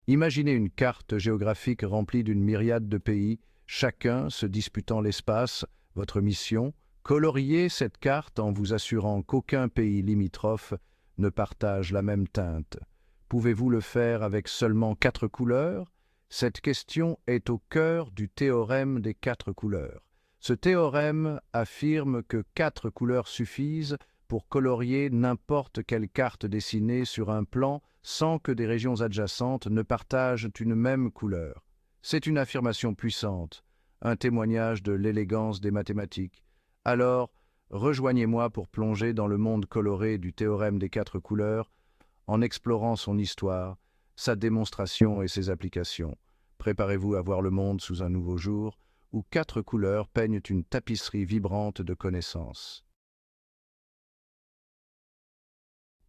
Imaginez une carte géographique remplie d'une myriade de pays, chacun se disputant l'espace. Votre mission, colorier cette carte en vous assurant qu'aucun pays limitrophe ne partage la même teinte. Pouvez-vous le faire avec seulement 4 couleurs? Cette question est au cœur du théorème des 4 couleurs. Ce théorème affirme que 4 couleurs suffisent pour colorier n'importe quelle carte dessinée sur un plan sans que des régions adjacentes ne partagent une même couleur. C'est une affirmation puissante, un témoignage de l'élégance des mathématiques. Alors, rejoignez-moi pour plonger dans le monde coloré du théorème des 4 couleurs en explorant son histoire, sa démonstration et ses applications. Préparez-vous à voir le monde sous un nouveau jour, où 4 couleurs peignent une tapisserie vibrante de connaissances.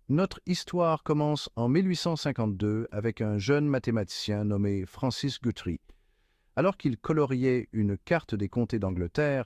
Notre histoire commence en 1852 avec un jeune mathématicien nommé Francis Guthrie. Alors qu'il coloriait une carte des comtés d'Angleterre,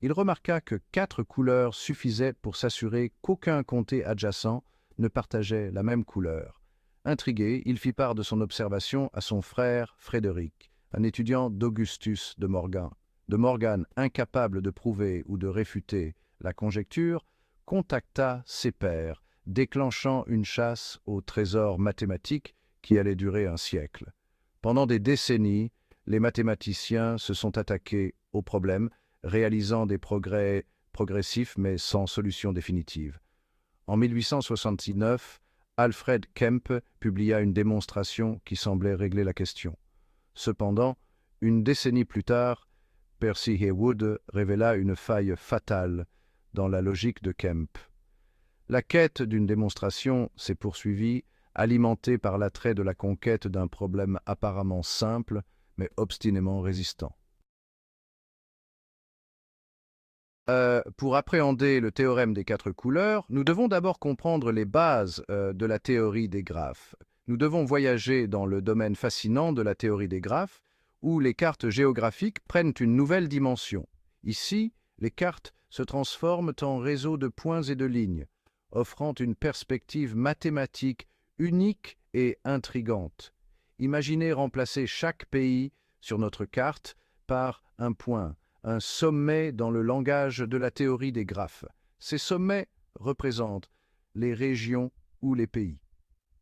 il remarqua que 4 couleurs suffisaient pour s'assurer qu'aucun comté adjacent ne partageait la même couleur. Intrigué, il fit part de son observation à son frère Frédéric, un étudiant d'Augustus de Morgan. De Morgan, incapable de prouver ou de réfuter la conjecture, contacta ses pairs, déclenchant une chasse aux trésors mathématiques qui allait durer un siècle. Pendant des décennies, les mathématiciens se sont attaqués aux problèmes, réalisant des progrès progressifs mais sans solution définitive. En 1869, Alfred Kempe publia une démonstration qui semblait régler la question. Cependant, une décennie plus tard, Percy Haywood révéla une faille fatale dans la logique de Kempe. La quête d'une démonstration s'est poursuivie, alimentée par l'attrait de la conquête d'un problème apparemment simple, mais obstinément résistant. Pour appréhender le théorème des 4 couleurs, nous devons d'abord comprendre les bases de la théorie des graphes. Nous devons voyager dans le domaine fascinant de la théorie des graphes, où les cartes géographiques prennent une nouvelle dimension. Ici, les cartes se transforment en réseaux de points et de lignes, offrant une perspective mathématique unique et intrigante. Imaginez remplacer chaque pays sur notre carte par un point, un sommet dans le langage de la théorie des graphes. Ces sommets représentent les régions ou les pays.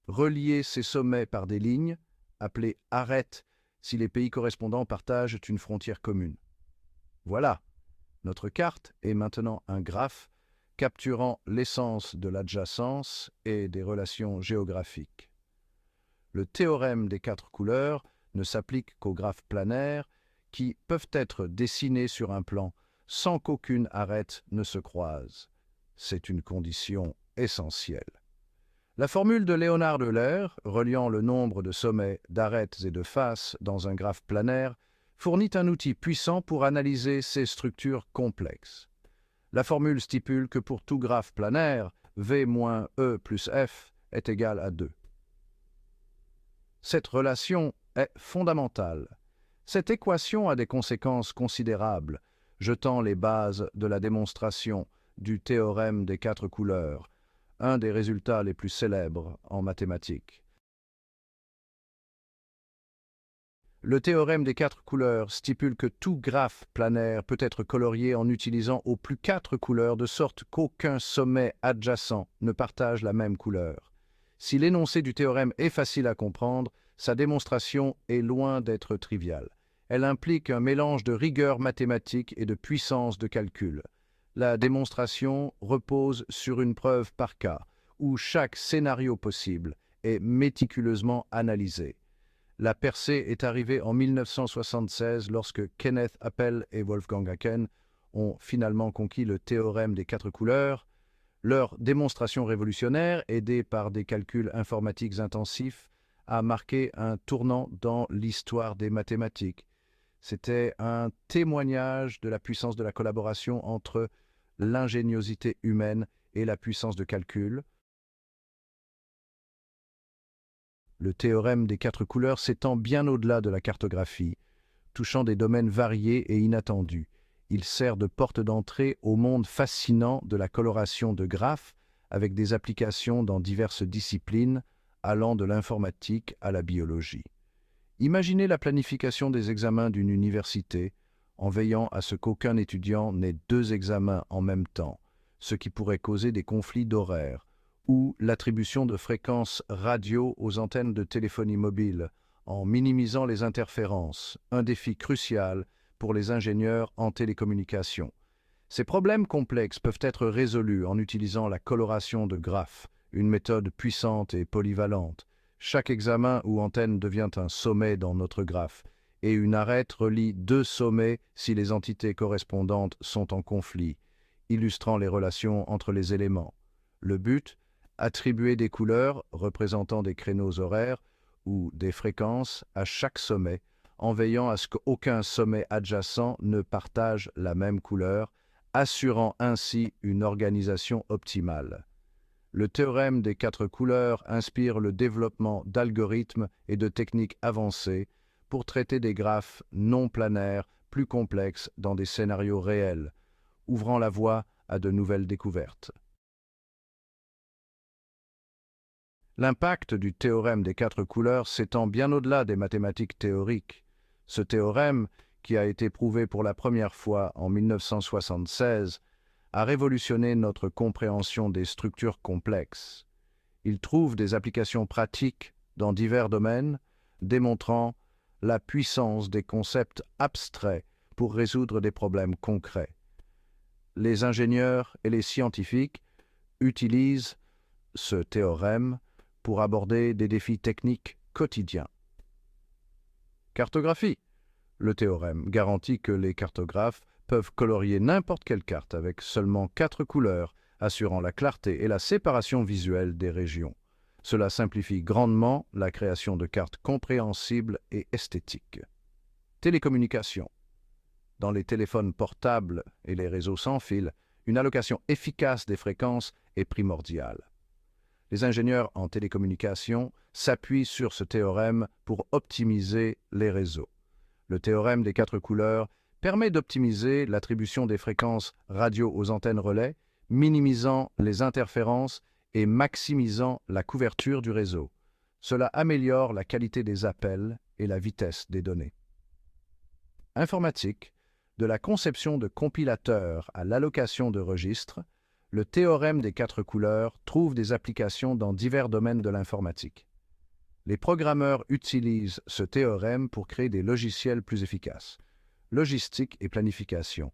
Relier ces sommets par des lignes, appelées arêtes, si les pays correspondants partagent une frontière commune. Voilà, notre carte est maintenant un graphe capturant l'essence de l'adjacence et des relations géographiques. Le théorème des 4 couleurs ne s'applique qu'aux graphes planaires qui peuvent être dessinés sur un plan sans qu'aucune arête ne se croise. C'est une condition essentielle. La formule de Léonard Euler, reliant le nombre de sommets, d'arêtes et de faces dans un graphe planaire, fournit un outil puissant pour analyser ces structures complexes. La formule stipule que pour tout graphe planaire, V moins E plus F est égal à 2. Cette relation est fondamentale. Cette équation a des conséquences considérables, jetant les bases de la démonstration du théorème des 4 couleurs, un des résultats les plus célèbres en mathématiques. Le théorème des 4 couleurs stipule que tout graphe planaire peut être colorié en utilisant au plus 4 couleurs de sorte qu'aucun sommet adjacent ne partage la même couleur. Si l'énoncé du théorème est facile à comprendre, sa démonstration est loin d'être triviale. Elle implique un mélange de rigueur mathématique et de puissance de calcul. La démonstration repose sur une preuve par cas, où chaque scénario possible est méticuleusement analysé. La percée est arrivée en 1976 lorsque Kenneth Appel et Wolfgang Haken ont finalement conquis le théorème des 4 couleurs. Leur démonstration révolutionnaire, aidée par des calculs informatiques intensifs, a marqué un tournant dans l'histoire des mathématiques. C'était un témoignage de la puissance de la collaboration entre l'ingéniosité humaine et la puissance de calcul. Le théorème des 4 couleurs s'étend bien au-delà de la cartographie, touchant des domaines variés et inattendus. Il sert de porte d'entrée au monde fascinant de la coloration de graphes, avec des applications dans diverses disciplines, allant de l'informatique à la biologie. Imaginez la planification des examens d'une université en veillant à ce qu'aucun étudiant n'ait deux examens en même temps, ce qui pourrait causer des conflits d'horaires, ou l'attribution de fréquences radio aux antennes de téléphonie mobile en minimisant les interférences, un défi crucial pour les ingénieurs en télécommunications. Ces problèmes complexes peuvent être résolus en utilisant la coloration de graphes, une méthode puissante et polyvalente. Chaque examen ou antenne devient un sommet dans notre graphe, et une arête relie deux sommets si les entités correspondantes sont en conflit, illustrant les relations entre les éléments. Le but, attribuer des couleurs représentant des créneaux horaires ou des fréquences à chaque sommet, en veillant à ce qu'aucun sommet adjacent ne partage la même couleur, assurant ainsi une organisation optimale. Le théorème des quatre couleurs inspire le développement d'algorithmes et de techniques avancées pour traiter des graphes non planaires plus complexes dans des scénarios réels, ouvrant la voie à de nouvelles découvertes. L'impact du théorème des quatre couleurs s'étend bien au-delà des mathématiques théoriques. Ce théorème, qui a été prouvé pour la première fois en 1976, a révolutionné notre compréhension des structures complexes. Il trouve des applications pratiques dans divers domaines, démontrant la puissance des concepts abstraits pour résoudre des problèmes concrets. Les ingénieurs et les scientifiques utilisent ce théorème pour aborder des défis techniques quotidiens. Cartographie. Le théorème garantit que les cartographes peuvent colorier n'importe quelle carte avec seulement 4 couleurs, assurant la clarté et la séparation visuelle des régions. Cela simplifie grandement la création de cartes compréhensibles et esthétiques. Télécommunications. Dans les téléphones portables et les réseaux sans fil, une allocation efficace des fréquences est primordiale. Les ingénieurs en télécommunications s'appuient sur ce théorème pour optimiser les réseaux. Le théorème des quatre couleurs permet d'optimiser l'attribution des fréquences radio aux antennes relais, minimisant les interférences et maximisant la couverture du réseau. Cela améliore la qualité des appels et la vitesse des données. Informatique. De la conception de compilateurs à l'allocation de registres, le théorème des quatre couleurs trouve des applications dans divers domaines de l'informatique. Les programmeurs utilisent ce théorème pour créer des logiciels plus efficaces. Logistique et planification.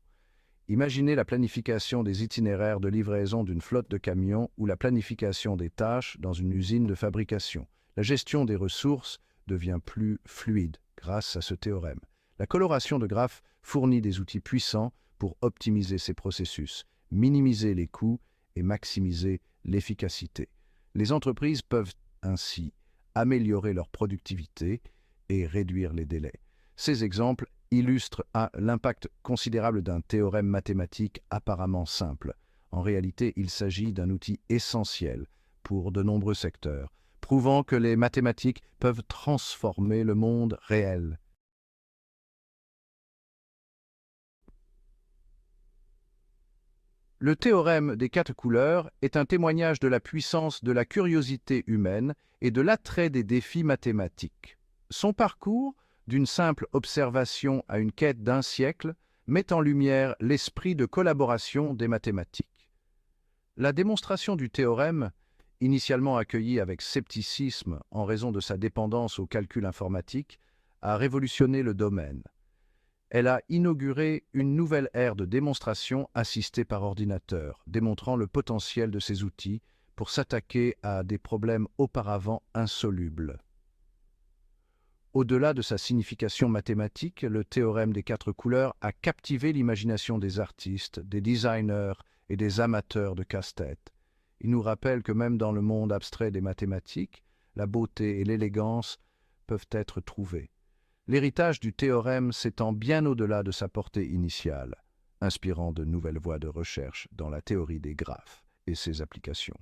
Imaginez la planification des itinéraires de livraison d'une flotte de camions ou la planification des tâches dans une usine de fabrication. La gestion des ressources devient plus fluide grâce à ce théorème. La coloration de graphes fournit des outils puissants pour optimiser ces processus, minimiser les coûts et maximiser l'efficacité. Les entreprises peuvent ainsi améliorer leur productivité et réduire les délais. Ces exemples illustrent l'impact considérable d'un théorème mathématique apparemment simple. En réalité, il s'agit d'un outil essentiel pour de nombreux secteurs, prouvant que les mathématiques peuvent transformer le monde réel. Le théorème des quatre couleurs est un témoignage de la puissance de la curiosité humaine et de l'attrait des défis mathématiques. Son parcours, d'une simple observation à une quête d'un siècle, met en lumière l'esprit de collaboration des mathématiques. La démonstration du théorème, initialement accueillie avec scepticisme en raison de sa dépendance au calcul informatique, a révolutionné le domaine. Elle a inauguré une nouvelle ère de démonstration assistée par ordinateur, démontrant le potentiel de ces outils pour s'attaquer à des problèmes auparavant insolubles. Au-delà de sa signification mathématique, le théorème des quatre couleurs a captivé l'imagination des artistes, des designers et des amateurs de casse-tête. Il nous rappelle que même dans le monde abstrait des mathématiques, la beauté et l'élégance peuvent être trouvées. L'héritage du théorème s'étend bien au-delà de sa portée initiale, inspirant de nouvelles voies de recherche dans la théorie des graphes et ses applications.